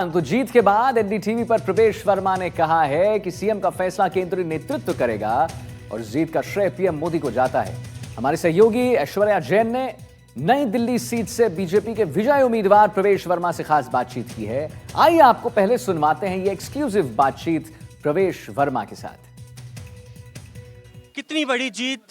तो जीत के बाद एनडीटीवी पर प्रवेश वर्मा ने कहा है कि सीएम का फैसला केंद्रीय नेतृत्व करेगा और जीत का श्रेय पीएम मोदी को जाता है। हमारे सहयोगी ऐश्वर्या जैन ने नई दिल्ली सीट से बीजेपी के विजयी उम्मीदवार प्रवेश वर्मा से खास बातचीत की है। आइए आपको पहले सुनवाते हैं ये एक्सक्लूसिव बातचीत प्रवेश वर्मा के साथ। कितनी बड़ी जीत,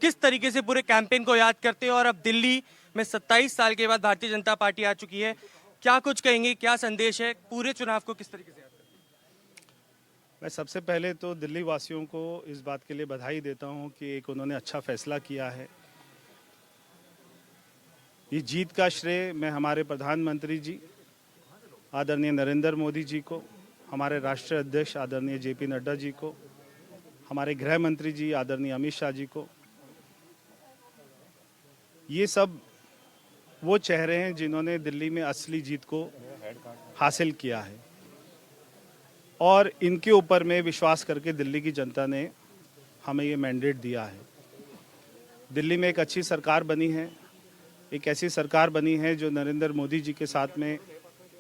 किस तरीके से पूरे कैंपेन को याद करते हो और अब दिल्ली में 27 साल के बाद भारतीय जनता पार्टी आ चुकी है, क्या कुछ कहेंगे, क्या संदेश है, पूरे चुनाव को किस तरीके से याद करते हैं? मैं सबसे पहले तो दिल्ली वासियों को इस बात के लिए बधाई देता हूं कि एक उन्होंने अच्छा फैसला किया है। ये जीत का श्रेय मैं हमारे प्रधानमंत्री जी आदरणीय नरेंद्र मोदी जी को, हमारे राष्ट्रीय अध्यक्ष आदरणीय जेपी नड्डा जी को, हमारे गृह मंत्री जी आदरणीय अमित शाह जी को, ये सब वो चेहरे हैं जिन्होंने दिल्ली में असली जीत को हासिल किया है और इनके ऊपर में विश्वास करके दिल्ली की जनता ने हमें ये मैंडेट दिया है। दिल्ली में एक अच्छी सरकार बनी है, एक ऐसी सरकार बनी है जो नरेंद्र मोदी जी के साथ में,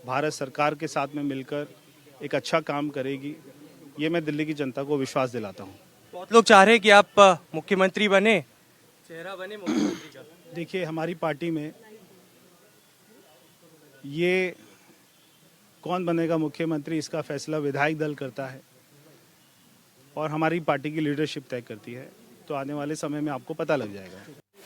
भारत सरकार के साथ में मिलकर एक अच्छा काम करेगी। ये मैं दिल्ली की जनता को विश्वास दिलाता हूँ। बहुत लोग चाह रहे हैं कि आप मुख्यमंत्री बने, चेहरा बने मुख्यमंत्री का। देखिए, हमारी पार्टी में ये कौन बनेगा मुख्यमंत्री, इसका फैसला विधायक दल करता है और हमारी पार्टी की लीडरशिप तय करती है। तो आने वाले समय में आपको पता लग जाएगा।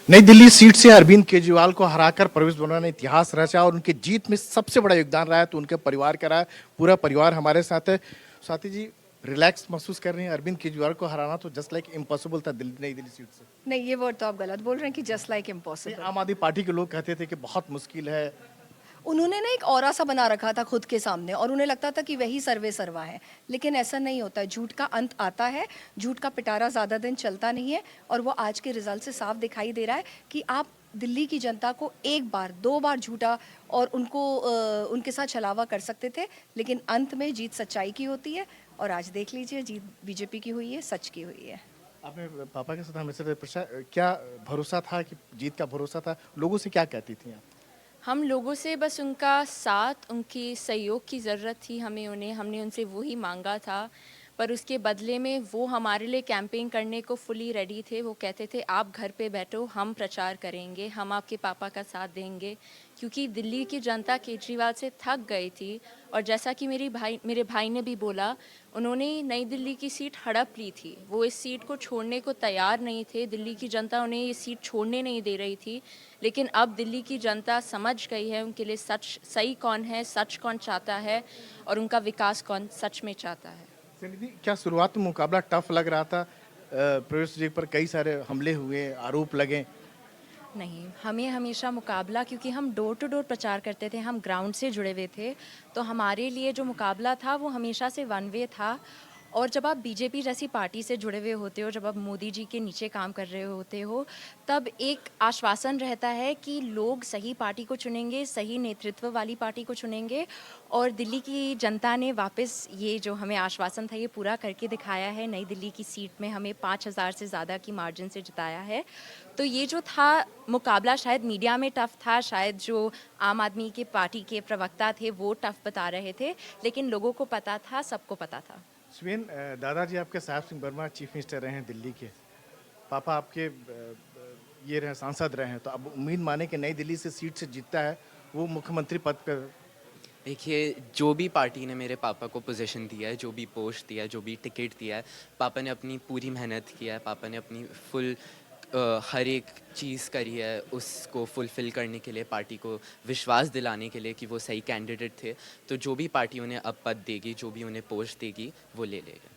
नई दिल्ली सीट से अरविंद केजरीवाल को हराकर प्रवेश वर्मा ने इतिहास रचा और उनकी जीत में सबसे बड़ा योगदान रहा है तो उनके परिवार का रहा है। पूरा परिवार हमारे साथ है। स्वाति जी, रिलैक्स महसूस कर रहे हैं? अरविंद केजरीवाल को हराना तो जस्ट लाइक इम्पॉसिबल था नई दिल्ली सीट से। नहीं, ये वर्ड तो आप गलत बोल रहे हैं कि जस्ट लाइक इम्पॉसिबल। आम आदमी पार्टी के लोग कहते थे कि बहुत मुश्किल है। उन्होंने ना एक ऑरा सा बना रखा था खुद के सामने और उन्हें लगता था कि वही सर्वे सर्वा है, लेकिन ऐसा नहीं होता है। झूठ का अंत आता है, झूठ का पिटारा ज़्यादा दिन चलता नहीं है और वो आज के रिजल्ट से साफ दिखाई दे रहा है कि आप दिल्ली की जनता को एक बार, दो बार झूठा और उनके साथ छलावा कर सकते थे, लेकिन अंत में जीत सच्चाई की होती है और आज देख लीजिए जीत बीजेपी की हुई है, सच की हुई है। आपने पापा के साथ हमेशा क्या भरोसा था कि जीत का भरोसा था? लोगों से क्या कहती थी आप? हम लोगों से बस उनका साथ, उनकी सहयोग की ज़रूरत थी हमने उनसे वही मांगा था, पर उसके बदले में वो हमारे लिए कैंपेन करने को फुली रेडी थे। वो कहते थे आप घर पे बैठो, हम प्रचार करेंगे, हम आपके पापा का साथ देंगे, क्योंकि दिल्ली की जनता केजरीवाल से थक गई थी। और जैसा कि मेरे भाई ने भी बोला, उन्होंने नई दिल्ली की सीट हड़प ली थी, वो इस सीट को छोड़ने को तैयार नहीं थे। दिल्ली की जनता उन्हें ये सीट छोड़ने नहीं दे रही थी, लेकिन अब दिल्ली की जनता समझ गई है उनके लिए सच सही कौन है, सच कौन चाहता है और उनका विकास कौन सच में चाहता है। क्या शुरुआत में मुकाबला टफ लग रहा था? प्रवेश जी पर कई सारे हमले हुए, आरोप लगे। नहीं, हमें हमेशा मुकाबला, क्योंकि हम डोर टू डोर प्रचार करते थे, हम ग्राउंड से जुड़े हुए थे, तो हमारे लिए जो मुकाबला था वो हमेशा से वन वे था। और जब आप बीजेपी जैसी पार्टी से जुड़े हुए होते हो, जब आप मोदी जी के नीचे काम कर रहे होते हो, तब एक आश्वासन रहता है कि लोग सही पार्टी को चुनेंगे, सही नेतृत्व वाली पार्टी को चुनेंगे। और दिल्ली की जनता ने वापस ये जो हमें आश्वासन था ये पूरा करके दिखाया है। नई दिल्ली की सीट में हमें 5000 से ज़्यादा की मार्जिन से जिताया है। तो ये जो था मुकाबला, शायद मीडिया में टफ था, शायद जो आम आदमी के पार्टी के प्रवक्ता थे वो टफ बता रहे थे, लेकिन लोगों को पता था, सबको पता था। सुवेन, दादाजी आपके साहब सिंह वर्मा चीफ मिनिस्टर रहे हैं दिल्ली के, पापा आपके ये रहे सांसद रहे हैं, तो अब उम्मीद माने कि नई दिल्ली से सीट से जीतता है वो मुख्यमंत्री पद पर। देखिए, जो भी पार्टी ने मेरे पापा को पोजीशन दिया है, जो भी पोस्ट दिया है, जो भी टिकट दिया है, पापा ने अपनी पूरी मेहनत किया है, पापा ने अपनी फुल हर एक चीज़ करी है उसको फुलफ़िल करने के लिए, पार्टी को विश्वास दिलाने के लिए कि वो सही कैंडिडेट थे। तो जो भी पार्टी उन्हें अब पद देगी, जो भी उन्हें पोस्ट देगी, वो ले लेगा।